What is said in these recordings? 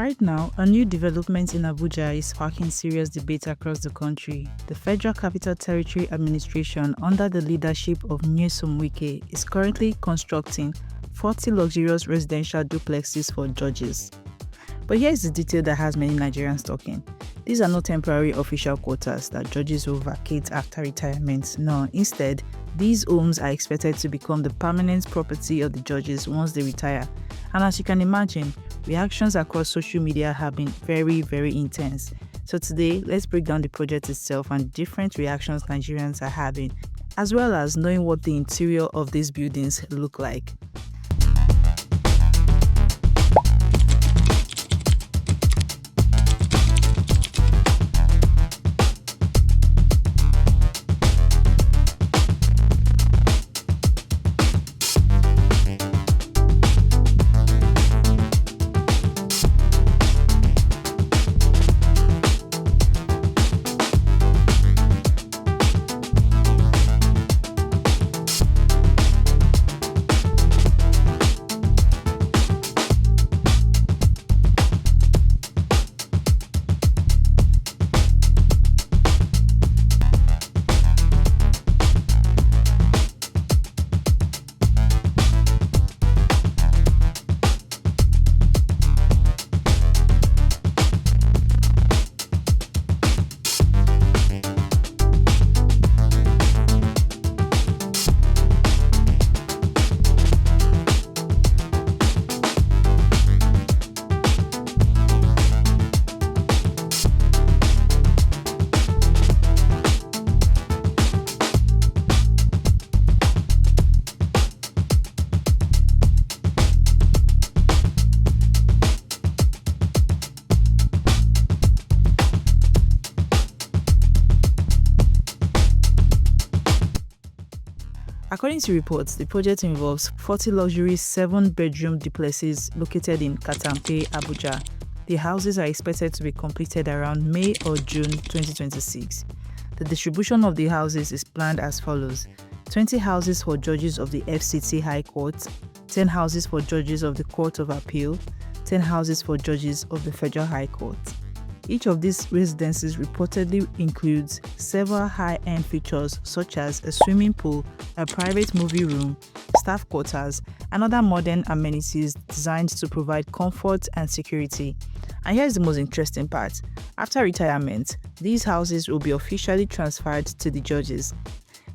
Right now, a new development in Abuja is sparking serious debate across the country. The Federal Capital Territory Administration, under the leadership of Nyesom Wike, is currently constructing 40 luxurious residential duplexes for judges. But here is the detail that has many Nigerians talking. These are not temporary official quarters that judges will vacate after retirement. No, instead, these homes are expected to become the permanent property of the judges once they retire. And as you can imagine, reactions across social media have been very, very intense. So today, let's break down the project itself and different reactions Nigerians are having, as well as knowing what the interior of these buildings look like. According to reports, the project involves 40 luxury 7-bedroom duplexes located in Katampe, Abuja. The houses are expected to be completed around May or June 2026. The distribution of the houses is planned as follows: 20 houses for judges of the FCT High Court, 10 houses for judges of the Court of Appeal, 10 houses for judges of the Federal High Court. Each of these residences reportedly includes several high-end features such as a swimming pool, a private movie room, staff quarters, and other modern amenities designed to provide comfort and security. And here's the most interesting part. After retirement, these houses will be officially transferred to the judges,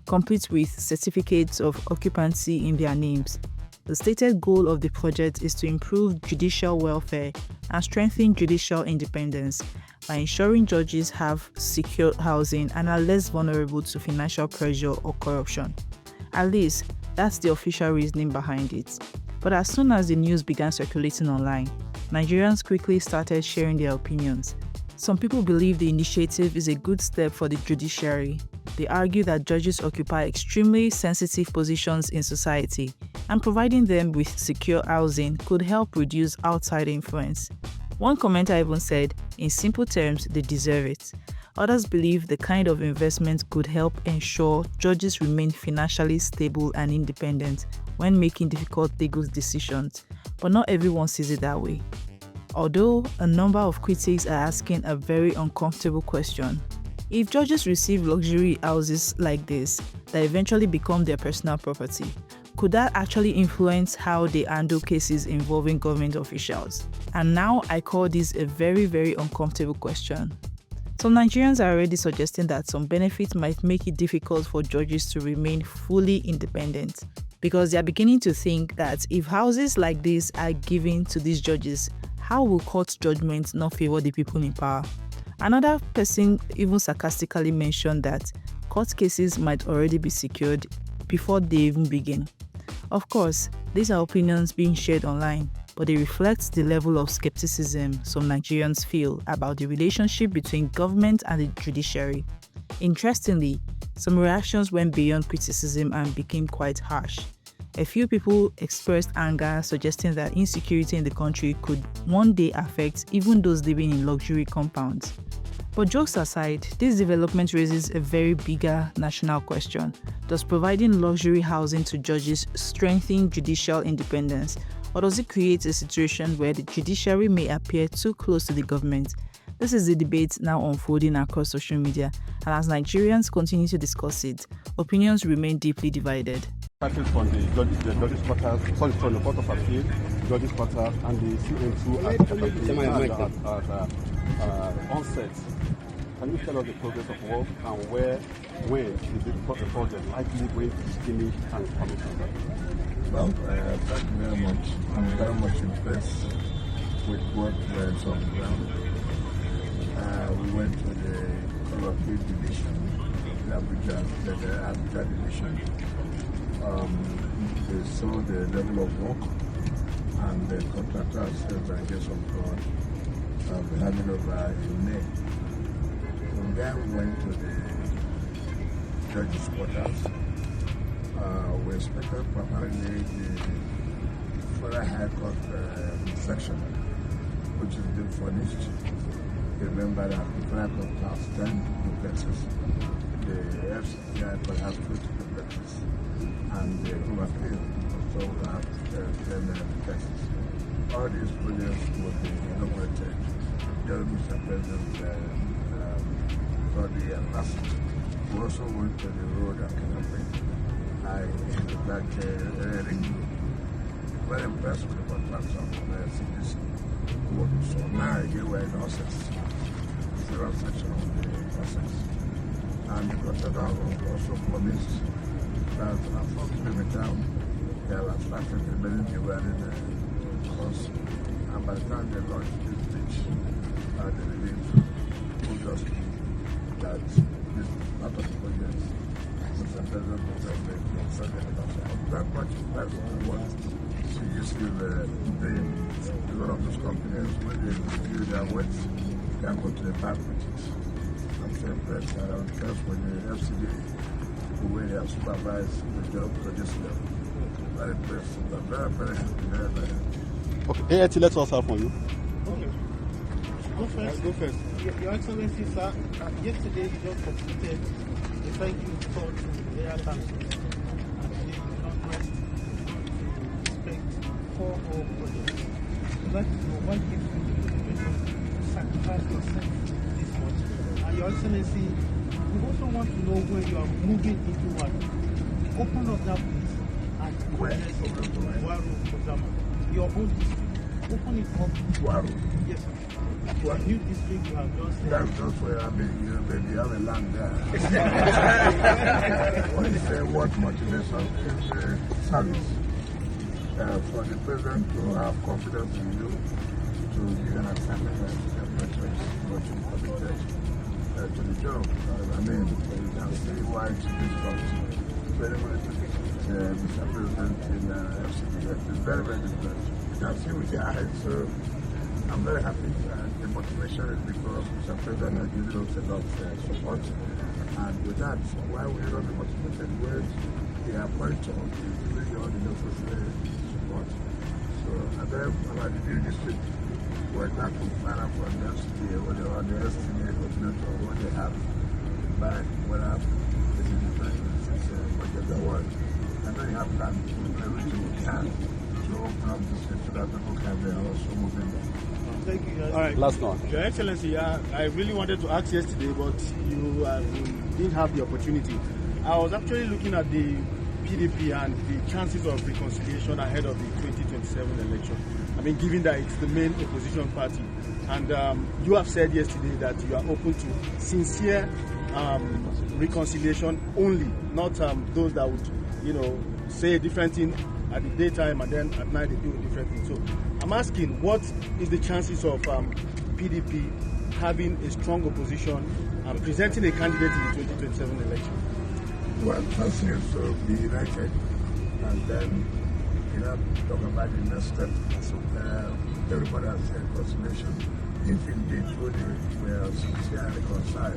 complete with certificates of occupancy in their names. The stated goal of the project is to improve judicial welfare and strengthen judicial independence by ensuring judges have secure housing and are less vulnerable to financial pressure or corruption. At least, that's the official reasoning behind it. But as soon as the news began circulating online, Nigerians quickly started sharing their opinions. Some people believe the initiative is a good step for the judiciary. They argue that judges occupy extremely sensitive positions in society, and providing them with secure housing could help reduce outside influence. One commenter even said, in simple terms, they deserve it. Others believe the kind of investment could help ensure judges remain financially stable and independent when making difficult legal decisions, but not everyone sees it that way. Although a number of critics are asking a very uncomfortable question. If judges receive luxury houses like this that eventually become their personal property, could that actually influence how they handle cases involving government officials? And now I call this a very, very uncomfortable question. Some Nigerians are already suggesting that some benefits might make it difficult for judges to remain fully independent, because they are beginning to think that if houses like this are given to these judges, how will court judgments not favor the people in power? Another person even sarcastically mentioned that court cases might already be secured before they even begin. Of course, these are opinions being shared online, but they reflect the level of skepticism some Nigerians feel about the relationship between government and the judiciary. Interestingly, some reactions went beyond criticism and became quite harsh. A few people expressed anger, suggesting that insecurity in the country could one day affect even those living in luxury compounds. But jokes aside, this development raises a very bigger national question. Does providing luxury housing to judges strengthen judicial independence, Or does it create a situation where the judiciary may appear too close to the government? This is the debate now unfolding across social media, and as Nigerians continue to discuss it, opinions remain deeply divided. Starting from the judges' quarters, from the Court of Appeal, judges' quarters, and the CN2 at onset. Can you tell us the progress of work and when is the project likely going to finish and commission? Well, thank you very much. I'm very much impressed with what went on the ground. We went to the Court of Appeal division, the Abuja division. They saw the level of work, and the contractor said, by the grace of God, we had it over in May. From there, we went to the judges' quarters. We expected primarily the further High Court section, which is being furnished. Remember that the federal court has 10 duplexes, the FCT High Court has 20 duplexes, and the Court of Appeal also have 10 duplexes. All these projects will be inaugurated during Mr. President for the ambassador. We also went to the road at Canopy. I like very impressed with the contractor from CDC. So now again we're in process. Zero section of the process. And the contractor also promised that unfortunately with time they have attracted the many people in the course. And by the time they launch this bridge, they believe obviously that this is part of the project. Mr. President was very much impressed with what CGC is doing. A lot of those companies, when they review their works, can go to the back with it. I'm so impressed. And I'm impressed with the FCD, the way they have supervised the job to this level. Very impressed. I'm very, very happy. Very, very happy. Okay, AIT, let's also have from you. Okay. Go first. Your Excellency, sir, yesterday you just completed the thank you call to the Air Council. And today you don't rest to inspect 4 more projects. I'd like to know what gives you the motivation to sacrifice yourself this much. And Your Excellency, we also want to know where you are moving into what. Open up that place and awareness of Waru, for example. Your own district. Open it up. Waru. Yes, sir. What new district you have just said? That's just where I mean, you have a land there. When you say what motivation is service. For the president to have confidence in you, to give an assignment that you can committed to the job. I mean, you can see why it's difficult. Very, very difficult. Mr. President in FCD is very, very difficult. You can see with your eyes. So I'm very happy. The motivation is because Mr. President has given us a lot of support. And with that, why would you not be motivated when the appointment is doing all the necessary support? So, and then about the new district, we're not to find out from the FCD or the estimate coordinator what they have back, whether this is the budget they want. And then you have that everything we can to open up the district so that people can also move in there. Thank you. All right, last one. Your Excellency, I really wanted to ask yesterday, but you didn't have the opportunity. I was actually looking at the PDP and the chances of reconciliation ahead of the 2027 election. I mean, given that it's the main opposition party, and you have said yesterday that you are open to sincere reconciliation only, not those that would, say a different thing at the daytime and then at night they do a different thing. So I'm asking, what is the chances of PDP having a strong opposition and presenting a candidate in the 2027 election? Well, first thing is to be united and then, talk about the next step. So everybody has a reconciliation. If indeed truly we are sincere and reconciled,